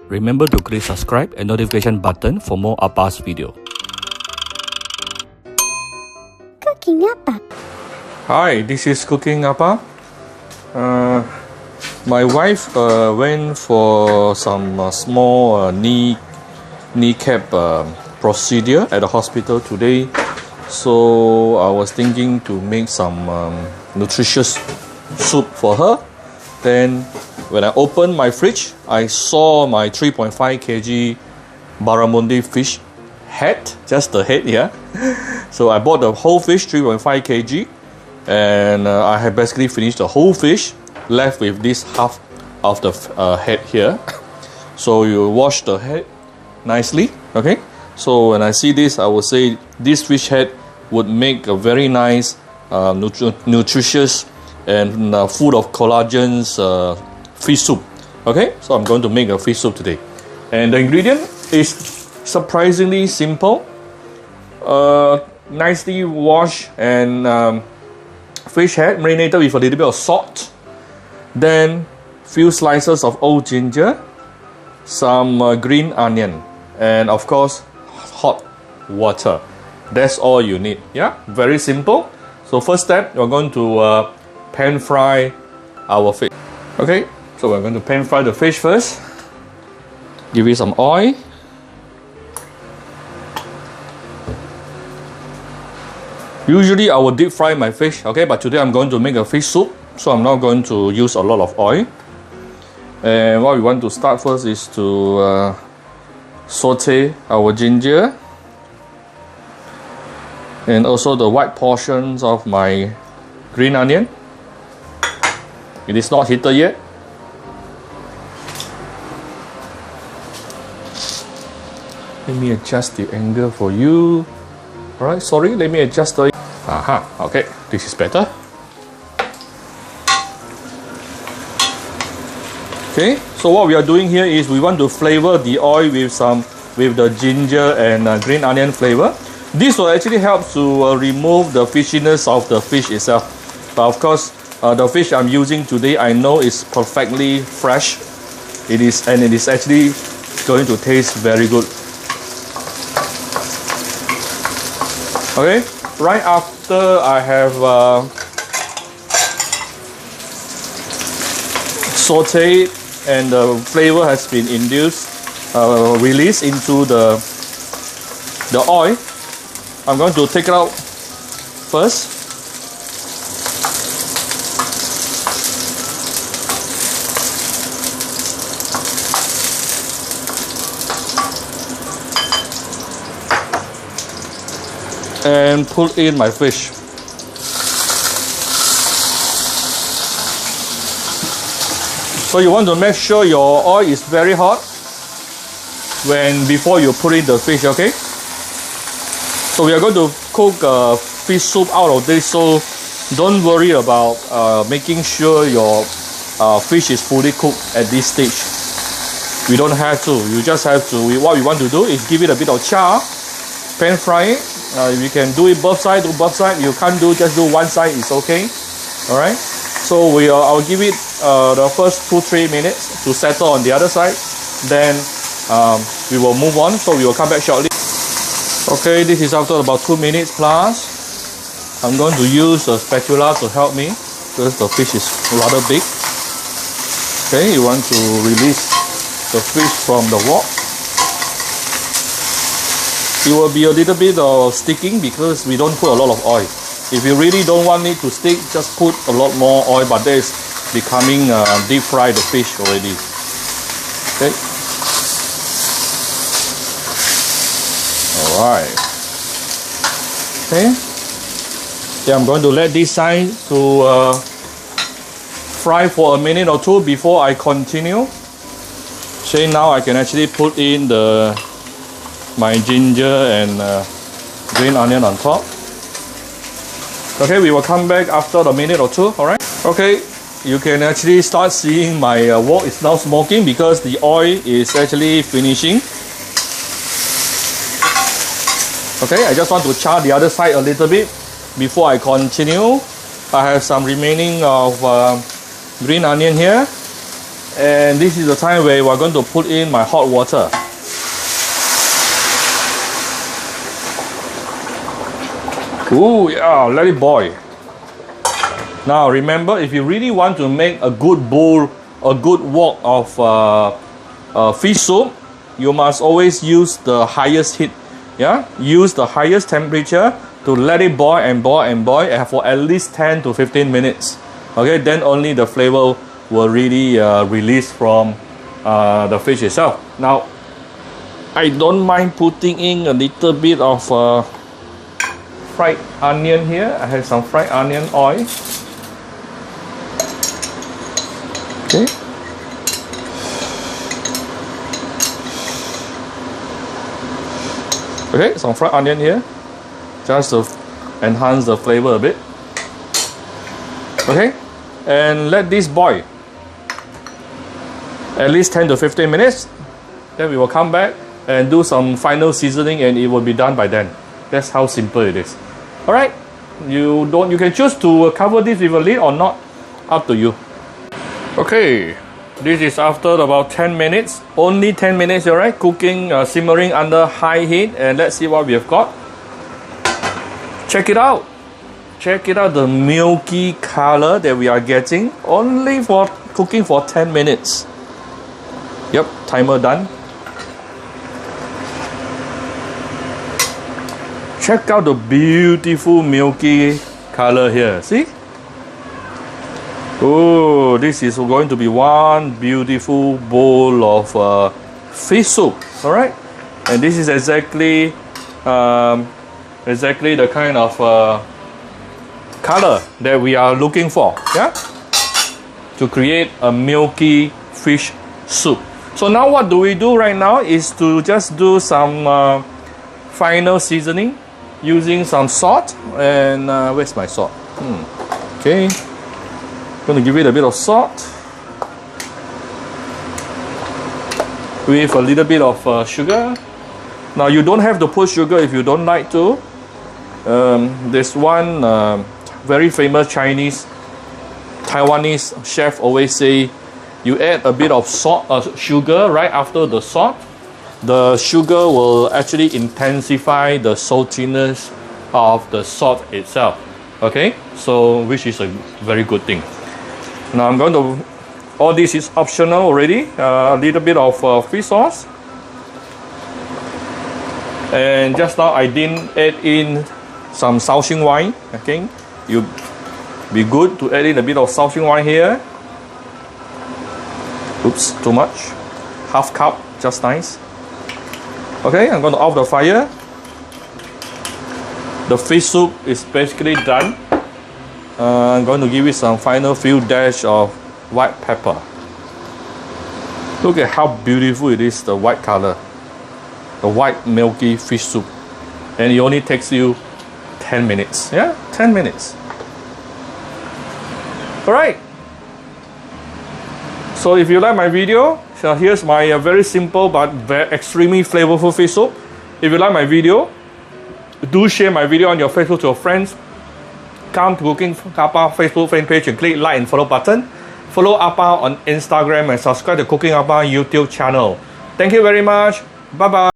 Remember to click subscribe and notification button for more Appa's video. Cooking Appa. Hi, this is Cooking Appa. My wife went for some small kneecap procedure at the hospital today. So I was thinking to make some nutritious soup for her. Then when I opened my fridge, I saw my 3.5 kg barramundi fish head, just the head here. So I bought the whole fish, 3.5 kg, and I have basically finished the whole fish, left with this half of the head here. So you wash the head nicely, okay? So when I see this, I would say this fish head would make a very nice, nutritious and full of collagens fish soup. Okay, so I'm going to make a fish soup today, and the ingredient is surprisingly simple. Nicely washed and fish head marinated with a little bit of salt, then few slices of old ginger, some green onion, and of course hot water. That's all you need. Yeah, very simple. So first step, we're going to pan fry our fish. Okay, so we're going to pan fry the fish first. Give it some oil. Usually I would deep fry my fish, okay, but today I'm going to make a fish soup, so I'm not going to use a lot of oil. And what we want to start first is to saute our ginger and also the white portions of my green onion. It is not heated yet. Let me adjust the angle for you. Alright, sorry, let me adjust the... Aha, okay, this is better. Okay, so what we are doing here is we want to flavor the oil with the ginger and green onion flavor. This will actually help to remove the fishiness of the fish itself. But of course, the fish I'm using today, I know is perfectly fresh. It is actually going to taste very good. Okay, right after I have sauteed and the flavor has been released into the oil, I'm going to take it out first. And put in my fish. So you want to make sure your oil is very hot before you put in the fish, okay? So we are going to cook fish soup out of this, so don't worry about making sure your fish is fully cooked at this stage. We don't have to. You just have to. What we want to do is give it a bit of char, pan fry it. You can do it both sides. Do both sides. You can't just do one side. It's okay. All right. So I'll give it the first 2-3 minutes to settle on the other side. Then we will move on. So we will come back shortly. Okay, this is after about 2 minutes plus. I'm going to use a spatula to help me because the fish is rather big. Okay, you want to release the fish from the wok. It will be a little bit sticking because we don't put a lot of oil. If you really don't want it to stick, just put a lot more oil, but that is becoming deep fry the fish already. Okay. Alright. Okay. Yeah, I'm going to let this side to fry for a minute or two before I continue. So now I can actually put in my ginger and green onion on top. Okay, we will come back after a minute or two, alright? Okay, you can actually start seeing my wok is now smoking because the oil is actually finishing. Okay, I just want to char the other side a little bit before I continue. I have some remaining of green onion here. And this is the time where we're going to put in my hot water. Ooh, yeah, let it boil. Now remember, if you really want to make a good bowl, a good wok of fish soup, you must always use the highest heat. Yeah, use the highest temperature to let it boil and boil and boil for at least 10 to 15 minutes. Okay, then only the flavor will really release from the fish itself. Now, I don't mind putting in a little bit of fried onion here. I have some fried onion oil. Okay. Okay, some fried onion here, just to enhance the flavor a bit. Okay, and let this boil at least 10 to 15 minutes. Then we will come back and do some final seasoning, and it will be done by then. That's how simple it is. All right, you can choose to cover this with a lid or not, up to you. Okay, this is after about 10 minutes, only 10 minutes, all right, cooking, simmering under high heat, and let's see what we have got. Check it out, the milky color that we are getting, only for cooking for 10 minutes. Yep, timer done. Check out the beautiful milky color here, see? Oh, this is going to be one beautiful bowl of fish soup, all right? And this is exactly the kind of color that we are looking for, yeah? To create a milky fish soup. So now what do we do right now is to just do some final seasoning using some salt. And where's my salt? Okay. Going to give it a bit of salt with a little bit of sugar. Now you don't have to put sugar if you don't like to. There's one very famous Taiwanese chef always say, you add a bit of salt, sugar right after the salt. The sugar will actually intensify the saltiness of the salt itself. Okay, so which is a very good thing. Now I'm going to, all this is optional already, a little bit of fish sauce. And just now I didn't add in some CNY, okay? You be good to add in a bit of CNY here. Oops, too much. Half cup, just nice. Okay, I'm going to off the fire. The fish soup is basically done. I'm going to give it some final few dash of white pepper. Look at how beautiful it is, the white color. The white milky fish soup. And it only takes you 10 minutes. Yeah, 10 minutes. Alright. So if you like my video, so here's my very simple but very extremely flavorful fish soup. If you like my video, do share my video on your Facebook to your friends. Come to Cooking Appa Facebook fan page and click like and follow button. Follow Appa on Instagram and subscribe to Cooking Appa YouTube channel. Thank you very much. Bye bye.